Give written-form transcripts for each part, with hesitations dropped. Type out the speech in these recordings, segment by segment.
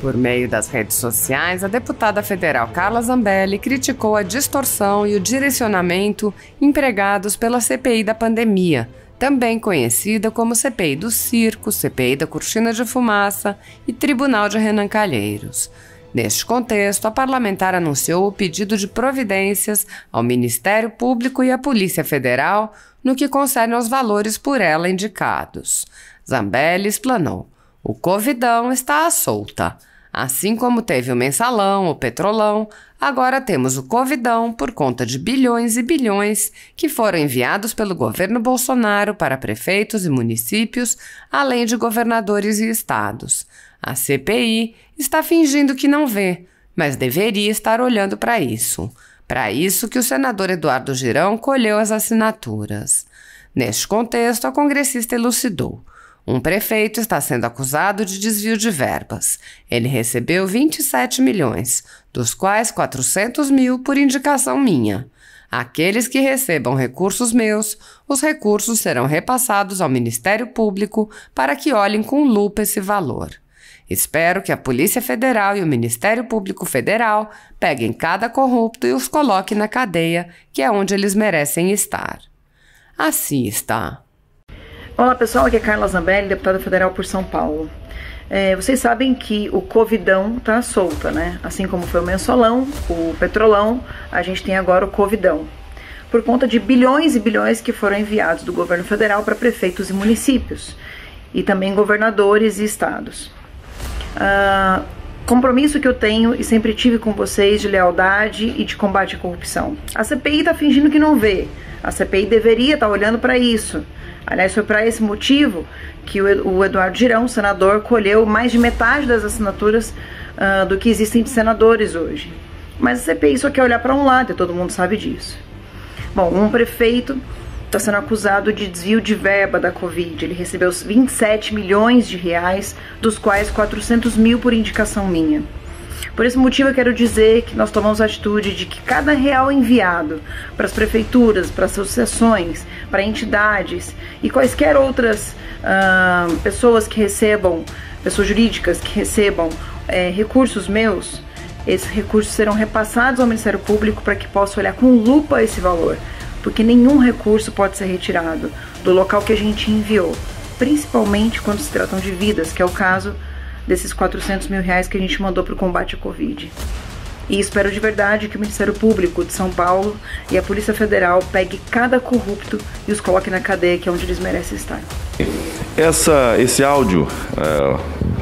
Por meio das redes sociais, a deputada federal Carla Zambelli criticou a distorção e o direcionamento empregados pela CPI da pandemia, também conhecida como CPI do Circo, CPI da Cortina de Fumaça e Tribunal de Renan Calheiros. Neste contexto, a parlamentar anunciou o pedido de providências ao Ministério Público e à Polícia Federal no que concerne aos valores por ela indicados. Zambelli explanou: o Covidão está à solta. Assim como teve o Mensalão, o Petrolão, agora temos o Covidão por conta de bilhões e bilhões que foram enviados pelo governo Bolsonaro para prefeitos e municípios, além de governadores e estados. A CPI está fingindo que não vê, mas deveria estar olhando para isso. Para isso que o senador Eduardo Girão colheu as assinaturas. Neste contexto, a congressista elucidou: um prefeito está sendo acusado de desvio de verbas. Ele recebeu 27 milhões, dos quais 400 mil por indicação minha. Aqueles que recebam recursos meus, os recursos serão repassados ao Ministério Público para que olhem com lupa esse valor. Espero que a Polícia Federal e o Ministério Público Federal peguem cada corrupto e os coloquem na cadeia, que é onde eles merecem estar. Assista. Olá pessoal, aqui é Carla Zambelli, deputada federal por São Paulo. Vocês sabem que o Covidão tá solta, né? Assim como foi o Mensalão, o Petrolão, a gente tem agora o Covidão. Por conta de bilhões e bilhões que foram enviados do governo federal para prefeitos e municípios. E também governadores e estados. Compromisso que eu tenho e sempre tive com vocês de lealdade e de combate à corrupção. A CPI tá fingindo que não vê. A CPI deveria estar olhando para isso. Aliás, foi para esse motivo que o Eduardo Girão, senador, colheu mais de metade das assinaturas do que existem de senadores hoje. Mas a CPI só quer olhar para um lado e todo mundo sabe disso. Bom, um prefeito está sendo acusado de desvio de verba da Covid. Ele recebeu 27 milhões de reais, dos quais 400 mil por indicação minha. Por esse motivo eu quero dizer que nós tomamos a atitude de que cada real enviado para as prefeituras, para as associações, para entidades e quaisquer outras pessoas que recebam, pessoas jurídicas que recebam recursos meus, esses recursos serão repassados ao Ministério Público para que possa olhar com lupa esse valor, porque nenhum recurso pode ser retirado do local que a gente enviou, principalmente quando se tratam de vidas, que é o caso desses 400 mil reais que a gente mandou para o combate à Covid. E espero de verdade que o Ministério Público de São Paulo e a Polícia Federal pegue cada corrupto e os coloque na cadeia, que é onde eles merecem estar. Esse áudio,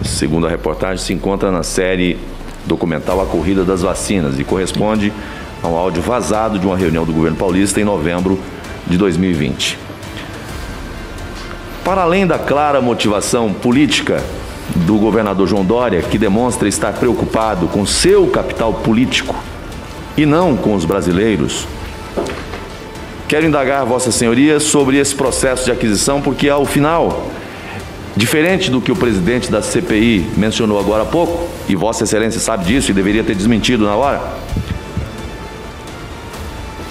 segundo a reportagem, se encontra na série documental A Corrida das Vacinas e corresponde a um áudio vazado de uma reunião do governo paulista em novembro de 2020. Para além da clara motivação política do governador João Dória, que demonstra estar preocupado com seu capital político e não com os brasileiros, quero indagar Vossa Senhoria sobre esse processo de aquisição, porque ao final, diferente do que o presidente da CPI mencionou agora há pouco, e Vossa Excelência sabe disso e deveria ter desmentido na hora,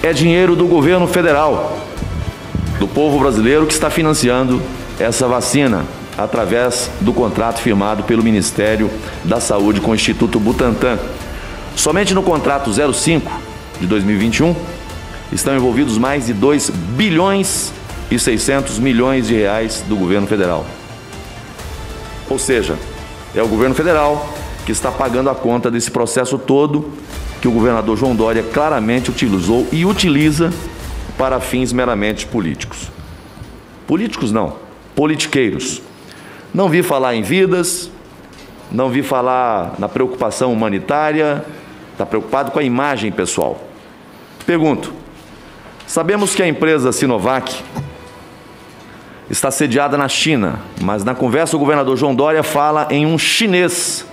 é dinheiro do governo federal, do povo brasileiro, que está financiando essa vacina através do contrato firmado pelo Ministério da Saúde com o Instituto Butantan. Somente no contrato 05 de 2021 estão envolvidos mais de 2 bilhões e 600 milhões de reais do governo federal. Ou seja, é o governo federal que está pagando a conta desse processo todo que o governador João Dória claramente utilizou e utiliza para fins meramente políticos. Políticos não, politiqueiros. Não vi falar em vidas, não vi falar na preocupação humanitária, está preocupado com a imagem pessoal. Pergunto, sabemos que a empresa Sinovac está sediada na China, mas na conversa o governador João Dória fala em um chinês,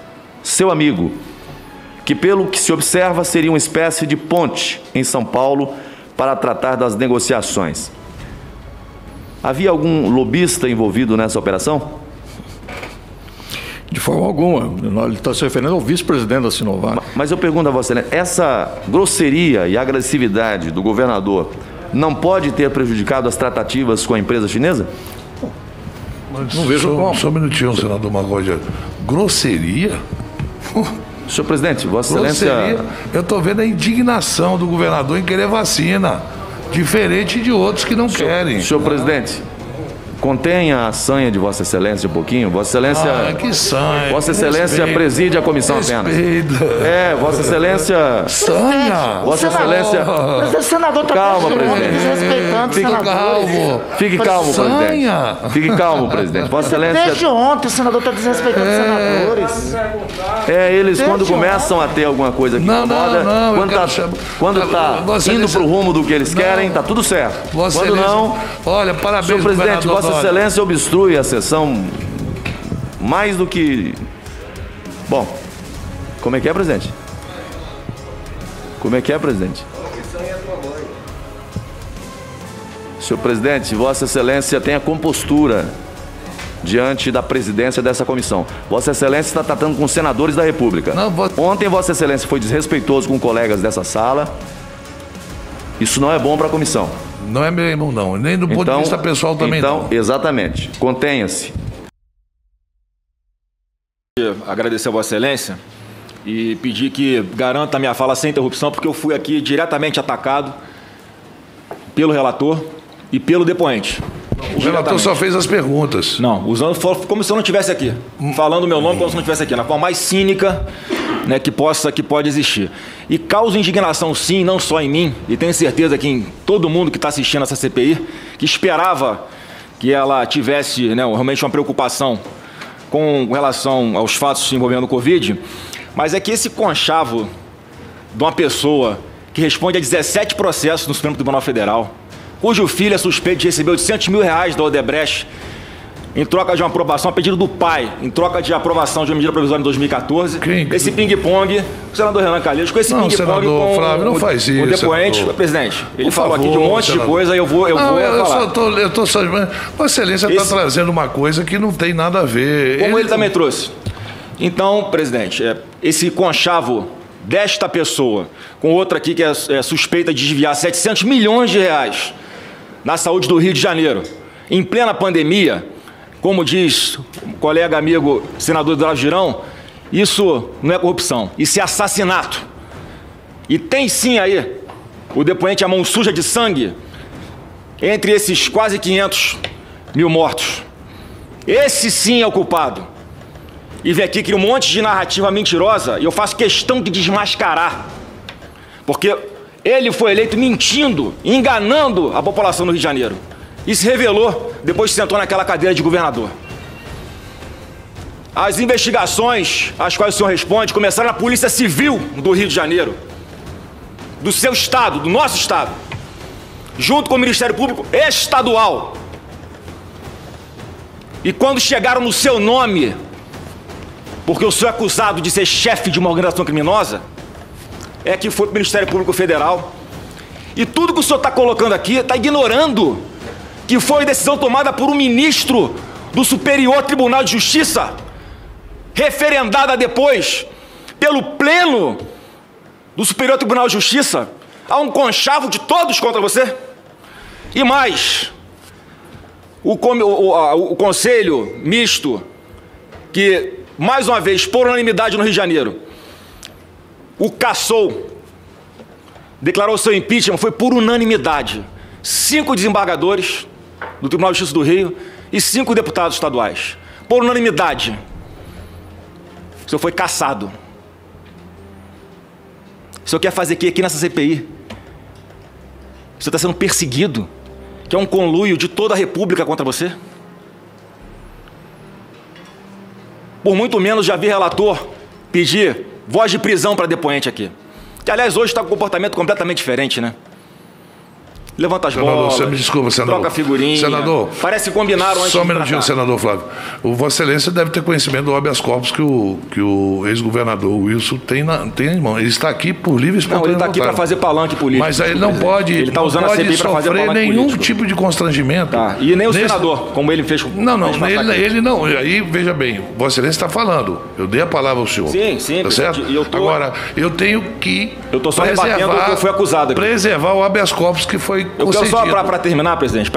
seu amigo, que pelo que se observa seria uma espécie de ponte em São Paulo para tratar das negociações. Havia algum lobista envolvido nessa operação? De forma alguma. Ele está se referindo ao vice-presidente da Sinovac. Mas eu pergunto a você, né, essa grosseria e agressividade do governador não pode ter prejudicado as tratativas com a empresa chinesa? Mas não vejo como. Só um minutinho, senador Magoja. Grosseria? Senhor presidente, Vossa Excelência... Eu estou vendo a indignação do governador em querer vacina, diferente de outros que não querem. Senhor presidente, contenha a sanha de Vossa Excelência um pouquinho. Vossa Excelência... que sanha. Vossa Excelência preside a comissão apenas. Vossa Excelência... Sanha. Vossa Excelência... O senador está calma, presidente. desrespeitando Fique calmo. Fique calmo, presidente. Fique calmo, presidente. Vossa Excelência... Desde ontem o senador está desrespeitando os senadores. Eles quando começam a ter alguma coisa que incomoda, quando está indo para o rumo do que eles querem, está tudo certo. Quando não... Olha, parabéns, senhor presidente, Vossa Excelência obstrui a sessão mais do que... Bom, como é que é, presidente? Como é que é, presidente? Senhor presidente, Vossa Excelência tem a compostura diante da presidência dessa comissão. Vossa Excelência está tratando com os senadores da República. Ontem Vossa Excelência foi desrespeitoso com colegas dessa sala. Isso não é bom para a comissão. Não é mesmo, não. Nem do ponto de vista pessoal também não. Exatamente. Contenha-se. Agradecer a Vossa Excelência e pedir que garanta a minha fala sem interrupção, porque eu fui aqui diretamente atacado pelo relator e pelo depoente. O relator só fez as perguntas. Não, usando como se eu não estivesse aqui. Falando o meu nome como se eu não estivesse aqui. Na forma mais cínica, né, que pode existir. E causa indignação, sim, não só em mim, e tenho certeza que em todo mundo que está assistindo essa CPI, que esperava que ela tivesse, né, realmente uma preocupação com relação aos fatos envolvendo o Covid, mas é que esse conchavo de uma pessoa que responde a 17 processos no Supremo Tribunal Federal, cujo filho é suspeito de receber R$800 mil da Odebrecht em troca de uma aprovação a pedido do pai, em troca de aprovação de uma medida provisória em 2014. Esse ping-pong, o senador Renan Calheiros, com esse ping-pong com Flávio, não faz isso, o depoente. Presidente, ele falou aqui de um monte senador. De coisa, eu vou falar. Eu estou só... Vossa Excelência está trazendo uma coisa que não tem nada a ver. Como ele também trouxe. Então, presidente, esse conchavo desta pessoa, com outra aqui que é suspeita de desviar R$700 milhões na saúde do Rio de Janeiro, em plena pandemia, como diz o colega amigo senador Eduardo Girão, isso não é corrupção, isso é assassinato. E tem sim aí o depoente a mão suja de sangue entre esses quase 500 mil mortos. Esse sim é o culpado. E vem aqui cria um monte de narrativa mentirosa e eu faço questão de desmascarar. Porque ele foi eleito mentindo, enganando a população do Rio de Janeiro. E se revelou depois que sentou naquela cadeira de governador. As investigações às quais o senhor responde começaram na Polícia Civil do Rio de Janeiro, do seu estado, do nosso estado, junto com o Ministério Público Estadual. E quando chegaram no seu nome, porque o senhor é acusado de ser chefe de uma organização criminosa, é que foi para o Ministério Público Federal. E tudo que o senhor está colocando aqui está ignorando que foi decisão tomada por um ministro do Superior Tribunal de Justiça, referendada depois pelo Pleno do Superior Tribunal de Justiça. Há um conchavo de todos contra você. E mais, o Conselho Misto, que, mais uma vez, por unanimidade no Rio de Janeiro, o cassou, declarou seu impeachment, foi por unanimidade. 5 desembargadores do Tribunal de Justiça do Rio e 5 deputados estaduais. Por unanimidade. O senhor foi cassado. O senhor quer fazer o que aqui nessa CPI? O senhor está sendo perseguido? Que é um conluio de toda a República contra você? Por muito menos já vi relator pedir voz de prisão para depoente aqui. Que, aliás, hoje está com um comportamento completamente diferente, né? Levanta as bolas, você me desculpa, senador. Troca figurinha. Senador, parece que combinaram antes. Só um minutinho, senador Flávio. O Vossa Excelência deve ter conhecimento do habeas corpus que o ex-governador Wilson tem em mão. Ele está aqui por livre e espontânea vontade. Não, ele está aqui para fazer palanque político. Mas aí ele não pode, ele está usando a CPI para fazer palanque nenhum político. tipo de constrangimento. Tá. E nem o senador, como ele fez com... Não, ele não. Aí, veja bem, Vossa Excelência está falando. Eu dei a palavra ao senhor. Sim. Tá certo? Agora, eu tenho que... Eu estou só rebatendo o que eu fui acusado aqui. Preservar o habeas corpus que foi concedido. Eu quero só para terminar, presidente,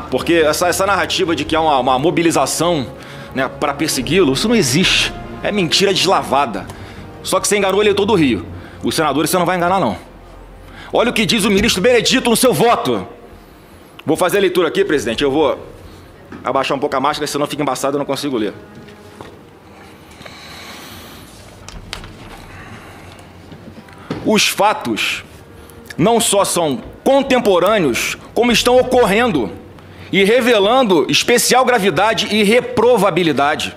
porque essa narrativa de que há uma mobilização, né, para persegui-lo, isso não existe. É mentira deslavada. Só que você enganou o eleitor do Rio. Os senadores você não vai enganar, não. Olha o que diz o ministro Benedito no seu voto. Vou fazer a leitura aqui, presidente. Eu vou abaixar um pouco a máscara, senão fica embaçado e eu não consigo ler. Os fatos não só são contemporâneos, como estão ocorrendo e revelando especial gravidade e reprovabilidade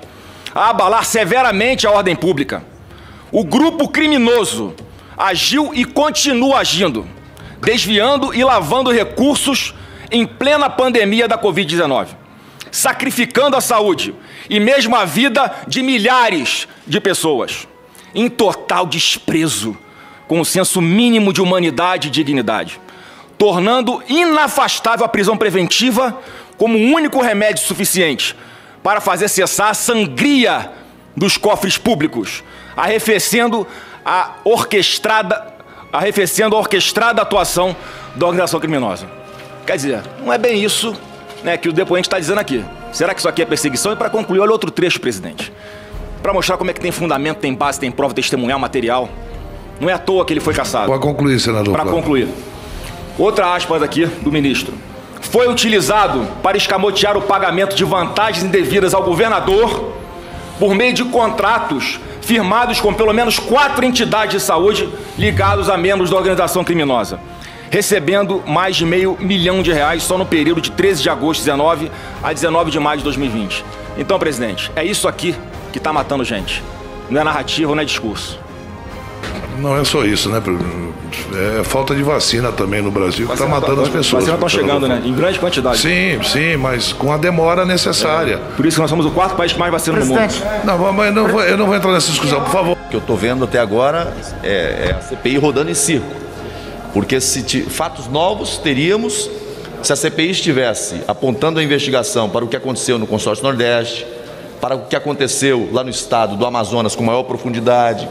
a abalar severamente a ordem pública. O grupo criminoso agiu e continua agindo, desviando e lavando recursos em plena pandemia da Covid-19, sacrificando a saúde e mesmo a vida de milhares de pessoas, em total desprezo com o senso mínimo de humanidade e dignidade, tornando inafastável a prisão preventiva como o único remédio suficiente para fazer cessar a sangria dos cofres públicos, arrefecendo a orquestrada atuação da organização criminosa. Quer dizer, não é bem isso, né, que o depoente está dizendo aqui. Será que isso aqui é perseguição? E para concluir, olha outro trecho, presidente. Para mostrar como é que tem fundamento, tem base, tem prova testemunhal, material. Não é à toa que ele foi cassado. Pode concluir, senador. Para concluir. Outra aspas aqui do ministro. Foi utilizado para escamotear o pagamento de vantagens indevidas ao governador por meio de contratos firmados com pelo menos 4 entidades de saúde ligados a membros da organização criminosa, recebendo mais de R$500 milhão só no período de 13 de agosto de 2019 a 19 de maio de 2020. Então, presidente, é isso aqui que está matando gente. Não é narrativa, não é discurso. Não é só isso, né? É falta de vacina também no Brasil que está matando as pessoas. Vacinas estão chegando, né? Em grande quantidade. Sim, mas com a demora necessária. Por isso que nós somos o 4º país que mais vacina no mundo. Não, mas eu não vou entrar nessa discussão, por favor. O que eu estou vendo até agora é a CPI rodando em circo. Porque fatos novos teríamos se a CPI estivesse apontando a investigação para o que aconteceu no Consórcio Nordeste, para o que aconteceu lá no estado do Amazonas com maior profundidade,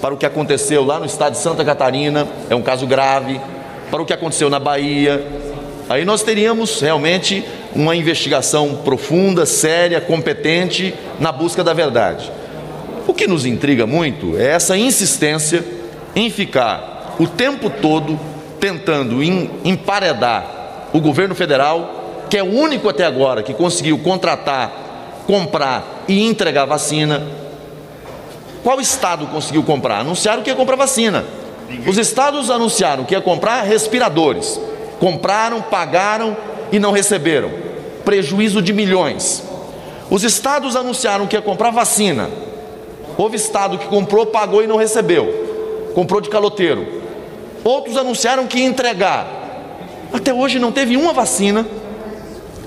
para o que aconteceu lá no estado de Santa Catarina, é um caso grave, para o que aconteceu na Bahia. Aí nós teríamos realmente uma investigação profunda, séria, competente na busca da verdade. O que nos intriga muito é essa insistência em ficar o tempo todo tentando emparedar o governo federal, que é o único até agora que conseguiu contratar, comprar e entregar vacina. Qual estado conseguiu comprar? Anunciaram que ia comprar vacina. Os estados anunciaram que ia comprar respiradores. Compraram, pagaram e não receberam. Prejuízo de milhões. Os estados anunciaram que ia comprar vacina. Houve estado que comprou, pagou e não recebeu. Comprou de caloteiro. Outros anunciaram que ia entregar. Até hoje não teve uma vacina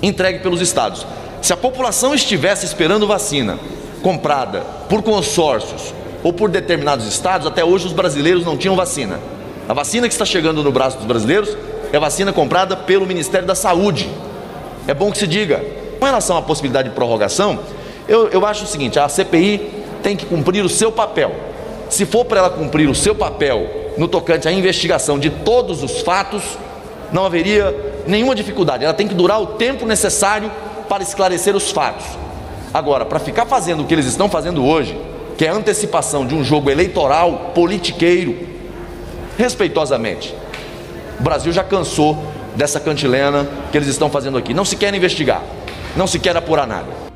entregue pelos estados. Se a população estivesse esperando vacina comprada por consórcios ou por determinados estados, até hoje os brasileiros não tinham vacina. A vacina que está chegando no braço dos brasileiros é a vacina comprada pelo Ministério da Saúde. É bom que se diga. Com relação à possibilidade de prorrogação, eu acho o seguinte: a CPI tem que cumprir o seu papel. Se for para ela cumprir o seu papel no tocante à investigação de todos os fatos, não haveria nenhuma dificuldade. Ela tem que durar o tempo necessário para esclarecer os fatos. Agora, para ficar fazendo o que eles estão fazendo hoje, que é a antecipação de um jogo eleitoral politiqueiro, respeitosamente, o Brasil já cansou dessa cantilena que eles estão fazendo aqui. Não se quer investigar, não se quer apurar nada.